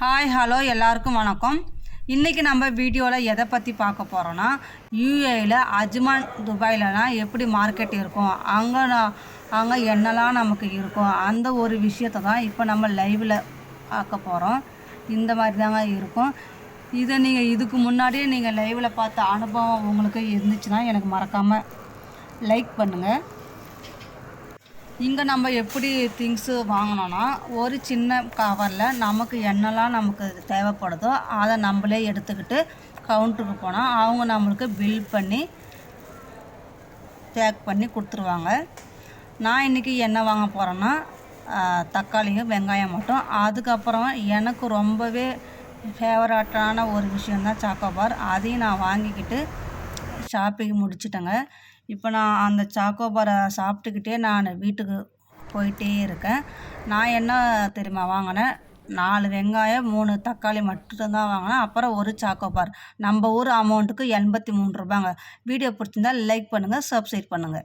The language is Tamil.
ஹாய் ஹலோ எல்லாருக்கும் வணக்கம். இன்றைக்கி நம்ம வீடியோவில் எதை பற்றி பார்க்க போகிறோன்னா, யூஏயில் அஜ்மான் துபாயிலலாம் எப்படி மார்க்கெட் இருக்கும், அங்கே என்னெல்லாம் நமக்கு இருக்கும், அந்த ஒரு விஷயத்தை தான் இப்போ நம்ம லைவில் பார்க்க போகிறோம். இந்த மாதிரி தாங்க இருக்கும். இதை நீங்கள் இதுக்கு முன்னாடியே நீங்கள் லைவில் பார்த்த அனுபவம் உங்களுக்கு இருந்துச்சுன்னா எனக்கு மறக்காமல் லைக் பண்ணுங்கள். இங்கே நம்ம எப்படி திங்ஸு வாங்கினோன்னா, ஒரு சின்ன கவரில் நமக்கு என்னெல்லாம் நமக்கு தேவைப்படுதோ அதை நம்மளே எடுத்துக்கிட்டு கவுண்டருக்கு போனால் அவங்க நம்மளுக்கு பில் பண்ணி பேக் பண்ணி கொடுத்துருவாங்க. நான் இன்றைக்கி என்ன வாங்க போகிறேன்னா, தக்காளியும் வெங்காயம் மட்டும். அதுக்கப்புறம் எனக்கு ரொம்பவே ஃபேவரட்டான ஒரு விஷயந்தான் சாக்கோபார். அதையும் நான் வாங்கிக்கிட்டு ஷாப்பிங் முடிச்சிட்டேங்க. இப்போ நான் அந்த சாக்கோபாரை சாப்பிட்டுக்கிட்டே நான் வீட்டுக்கு போயிட்டே இருக்கேன். நான் என்ன தெரியுமா வாங்கினேன், 4 வெங்காயம் 3 தக்காளி மட்டும்தான் வாங்கினேன். அப்புறம் ஒரு சாக்கோபார். நம்ம ஊர் அமௌண்ட்டுக்கு 83 ரூபாங்க. வீடியோ பிடிச்சிருந்தால் லைக் பண்ணுங்கள், சப்ஸ்கிரைப் பண்ணுங்கள்.